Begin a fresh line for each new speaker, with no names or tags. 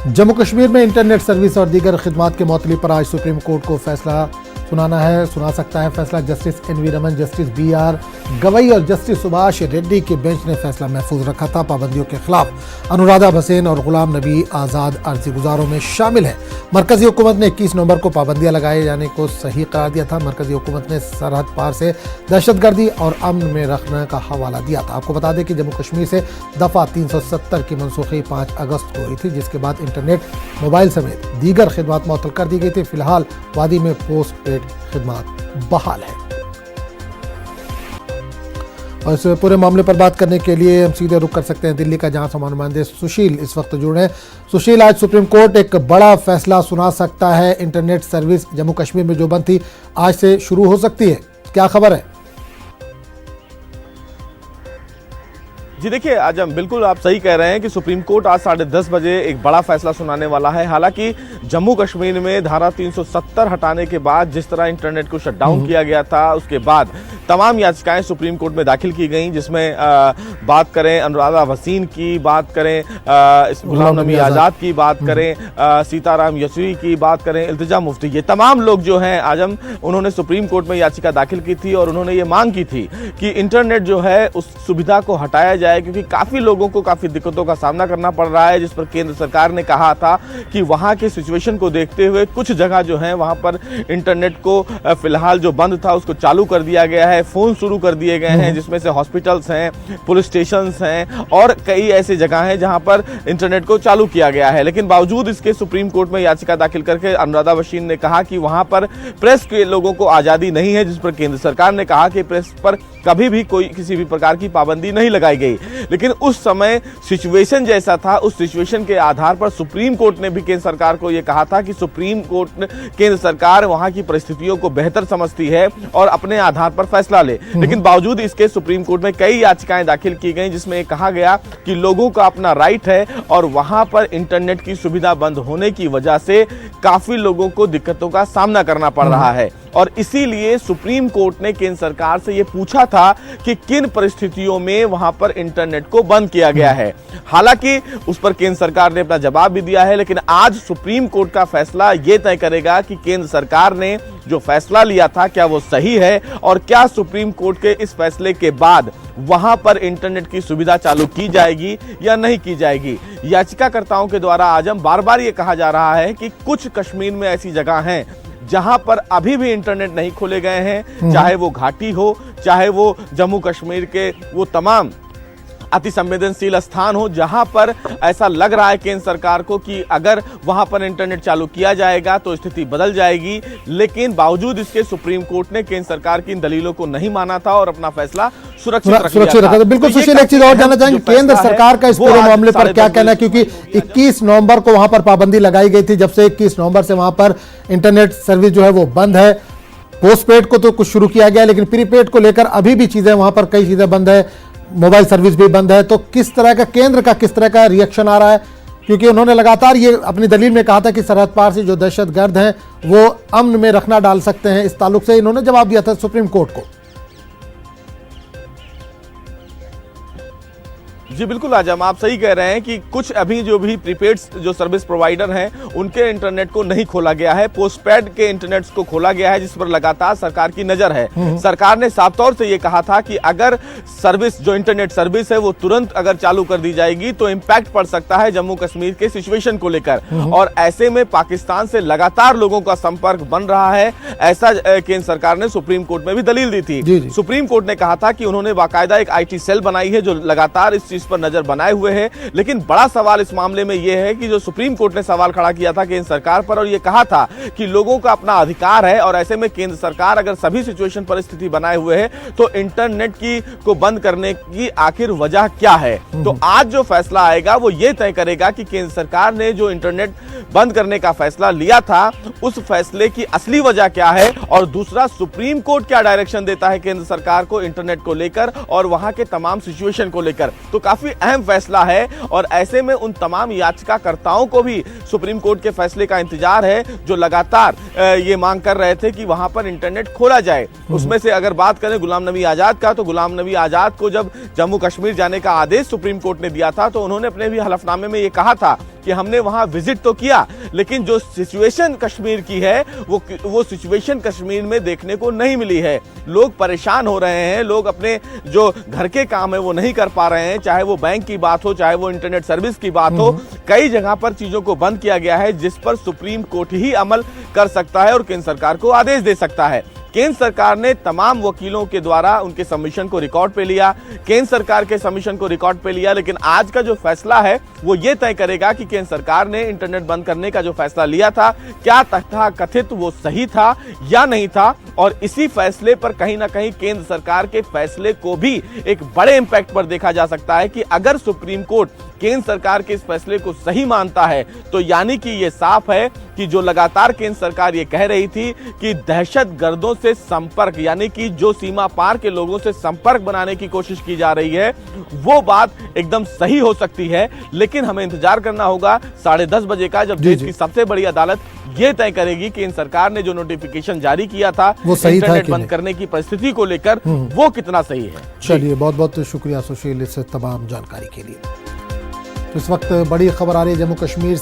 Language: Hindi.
जम्मू कश्मीर में इंटरनेट सर्विस और दीगर खिदमात के मुअत्तली पर आज सुप्रीम कोर्ट को फैसला सुना सकता है फैसला। Justice N V. Raman, justice B R. Gavai और जस्टिस सुभाष रेड्डी के बेंच ने फैसला महफूज रखा था। पाबंदियों के खिलाफ अनुराधा भसीन और गुलाम नबी आज़ाद अर्जी गुजारों में शामिल है। मरकजी हुकूमत ने 21 नवंबर को पाबंदियां लगाए जाने को सही करार दिया था। मरकजी हुकूमत ने सरहद पार से दहशतगर्दी और अमन में रखने का हवाला दिया था। आपको बता दें कि जम्मू कश्मीर से दफ़ा 370 की मनसूखी 5 अगस्त को हुई थी, जिसके बाद इंटरनेट, मोबाइल समेत दीगर खिदमात मुअत्तल कर दी गई थी। फिलहाल वादी में पोस्ट पेड खिदमात बहाल है। और इस पूरे मामले पर बात करने के लिए हम सीधे रुख कर सकते हैं दिल्ली का, जहां से नुमाइंदे सुशील इस वक्त जुड़े हैं। सुशील, आज सुप्रीम कोर्ट एक बड़ा फैसला सुना सकता है। इंटरनेट सर्विस जम्मू कश्मीर में जो बंद थी आज से शुरू हो सकती है, क्या खबर है?
जी देखिए, आज हम बिल्कुल आप सही कह रहे हैं कि सुप्रीम कोर्ट आज 10:30 बजे एक बड़ा फैसला सुनाने वाला है। हालांकि जम्मू कश्मीर में धारा 370 हटाने के बाद जिस तरह इंटरनेट को शटडाउन किया गया था, उसके बाद तमाम याचिकाएं सुप्रीम कोर्ट में दाखिल की गई, जिसमें बात करें अनुराधा भसीन की, बात करें गुलाम नबी आज़ाद की, बात करें सीताराम येचुरी की, बात करें इल्तिजा मुफ्ती, ये तमाम लोग जो हैं आज उन्होंने सुप्रीम कोर्ट में याचिका दाखिल की थी और उन्होंने ये मांग की थी कि इंटरनेट जो है उस सुविधा को हटाया जाए, क्योंकि काफी लोगों को काफी दिक्कतों का सामना करना पड़ रहा है। जिस पर केंद्र सरकार ने कहा था कि वहां के सिचुएशन को देखते हुए कुछ जगह जो है वहां पर इंटरनेट को फिलहाल जो बंद था उसको चालू कर दिया गया है, फोन शुरू कर दिए गए हैं, जिसमें से हॉस्पिटल्स हैं, पुलिस स्टेशंस हैं और कई ऐसी जगह हैं जहां पर इंटरनेट को चालू किया गया है। लेकिन बावजूद इसके सुप्रीम कोर्ट में याचिका दाखिल करके अनुराधा भसीन ने कहा कि वहां पर प्रेस के लोगों को आजादी नहीं है, जिस पर केंद्र सरकार ने कहा कि प्रेस पर कभी भी कोई किसी भी प्रकार की पाबंदी नहीं लगाई गई। लेकिन उस समय सिचुएशन जैसा था, उस सिचुएशन के आधार पर सुप्रीम कोर्ट ने भी केंद्र सरकार को यह कहा था कि सुप्रीम कोर्ट केंद्र सरकार वहां की परिस्थितियों को बेहतर समझती है और अपने आधार पर फैसला ले। लेकिन बावजूद इसके सुप्रीम कोर्ट में कई याचिकाएं दाखिल की गई, जिसमें कहा गया कि लोगों का अपना राइट है और वहां पर इंटरनेट की सुविधा बंद होने की वजह से काफी लोगों को दिक्कतों का सामना करना पड़ रहा है। और इसीलिए सुप्रीम कोर्ट ने केंद्र सरकार से यह पूछा था कि किन परिस्थितियों में वहां पर इंटरनेट को बंद किया गया है। हालांकि उस पर केंद्र सरकार ने अपना जवाब भी दिया है, लेकिन आज सुप्रीम कोर्ट का फैसला यह तय करेगा कि केंद्र सरकार ने जो फैसला लिया था क्या वो सही है और क्या सुप्रीम कोर्ट के इस फैसले के बाद वहां पर इंटरनेट की सुविधा चालू की जाएगी या नहीं की जाएगी। याचिकाकर्ताओं के द्वारा आज बार बार यह कहा जा रहा है कि कुछ कश्मीर में ऐसी जगह हैं जहां पर अभी भी इंटरनेट नहीं खोले गए हैं, चाहे वो घाटी हो, चाहे वो जम्मू कश्मीर के वो तमाम अति संवेदनशील स्थान हो, जहां पर ऐसा लग रहा है केंद्र सरकार को कि अगर वहां पर इंटरनेट चालू किया जाएगा तो स्थिति बदल जाएगी। लेकिन बावजूद इसके सुप्रीम कोर्ट ने केंद्र सरकार की इन दलीलों को नहीं माना था और अपना फैसला सुरक्षित रखा था।
बिल्कुल सुशील, एक चीज और जानना चाहेंगे, केंद्र सरकार का इस पूरे मामले पर क्या कहना है? क्योंकि 21 नवंबर को वहां पर पाबंदी लगाई गई थी, जब से 21 नवंबर से वहां पर इंटरनेट सर्विस जो है वो बंद है। पोस्टपेड को तो कुछ शुरू किया गया, लेकिन प्रीपेड को लेकर अभी भी चीजें वहां पर कई चीजें बंद है, मोबाइल सर्विस भी बंद है। तो किस तरह का केंद्र का किस तरह का रिएक्शन आ रहा है? क्योंकि उन्होंने लगातार ये अपनी दलील में कहा था कि सरहद पार से जो दहशतगर्द हैं वो अमन में रखना डाल सकते हैं। इस ताल्लुक से इन्होंने जवाब दिया था सुप्रीम कोर्ट को।
जी बिल्कुल आजम, आप सही कह रहे हैं कि कुछ अभी जो भी प्रीपेड जो सर्विस प्रोवाइडर हैं उनके इंटरनेट को नहीं खोला गया है, पोस्टपेड के इंटरनेट को खोला गया है, जिस पर लगातार सरकार की नजर है। सरकार ने साफ तौर से ये कहा था कि अगर सर्विस जो इंटरनेट सर्विस है वो तुरंत अगर चालू कर दी जाएगी तो इंपैक्ट पड़ सकता है जम्मू कश्मीर के सिचुएशन को लेकर। और ऐसे में पाकिस्तान से लगातार लोगों का संपर्क बन रहा है, ऐसा केंद्र सरकार ने सुप्रीम कोर्ट में भी दलील दी थी। सुप्रीम कोर्ट ने कहा था कि उन्होंने बाकायदा एक IT सेल बनाई है जो लगातार इस पर नजर बनाए हुए हैं। लेकिन बड़ा सवाल इस मामले में यह है कि जो सुप्रीम कोर्ट ने सवाल खड़ा किया था केंद्र सरकार पर और यह कहा था कि लोगों का अपना अधिकार है और ऐसे में केंद्र सरकार अगर सभी सिचुएशन परिस्थिति बनाए हुए है तो इंटरनेट को बंद करने की आखिर वजह क्या है। तो आज जो फैसला आएगा वो ये तय करेगा कि केंद्र सरकार ने जो इंटरनेट बंद करने का फैसला लिया था उस फैसले की असली वजह क्या है, और दूसरा सुप्रीम कोर्ट क्या डायरेक्शन देता है केंद्र सरकार को इंटरनेट को लेकर और वहां के तमाम सिचुएशन को लेकर। तो काफी अहम फैसला है और ऐसे में उन तमाम याचिकाकर्ताओं को भी सुप्रीम कोर्ट के फैसले का इंतजार है जो लगातार ये मांग कर रहे थे कि वहां पर इंटरनेट खोला जाए। उसमें से अगर बात करें गुलाम नबी आजाद का, तो गुलाम नबी आजाद को जब जम्मू कश्मीर जाने का आदेश सुप्रीम कोर्ट ने दिया था तो उन्होंने अपने भी हलफनामे में ये कहा था कि हमने वहां विजिट तो किया, लेकिन जो सिचुएशन कश्मीर की है वो सिचुएशन कश्मीर में देखने को नहीं मिली है। लोग परेशान हो रहे हैं, लोग अपने जो घर के काम है वो नहीं कर पा रहे हैं, चाहे वो बैंक की बात हो, चाहे वो इंटरनेट सर्विस की बात हो। कई जगह पर चीजों को बंद किया गया है, जिस पर सुप्रीम कोर्ट ही अमल कर सकता है और केंद्र सरकार को आदेश दे सकता है। केंद्र सरकार ने तमाम वकीलों के द्वारा उनके सबमिशन को रिकॉर्ड पे लिया, केंद्र सरकार के सबमिशन को रिकॉर्ड पे लिया, लेकिन आज का जो फैसला है वो ये तय करेगा कि केंद्र सरकार ने इंटरनेट बंद करने का जो फैसला लिया था, क्या तथा कथित वो सही था या नहीं था। और इसी फैसले पर कहीं ना कहीं केंद्र सरकार के फैसले को भी एक बड़े इंपैक्ट पर देखा जा सकता है कि अगर सुप्रीम कोर्ट केंद्र सरकार के इस फैसले को सही मानता है तो यानी कि ये साफ है कि जो लगातार केंद्र सरकार ये कह रही थी कि दहशतगर्दों से संपर्क, यानी कि जो सीमा पार के लोगों से संपर्क बनाने की कोशिश की जा रही है, वो बात एकदम सही हो सकती है। लेकिन हमें इंतजार करना होगा 10:30 बजे का, जब देश की सबसे बड़ी अदालत ये तय करेगी कि केंद्र सरकार ने जो नोटिफिकेशन जारी किया था
वो सही था
इंटरनेट बंद करने की परिस्थिति को लेकर, वो कितना सही है।
चलिए, बहुत बहुत शुक्रिया सुशील इस तमाम जानकारी के लिए। तो इस वक्त बड़ी खबर आ रही है जम्मू कश्मीर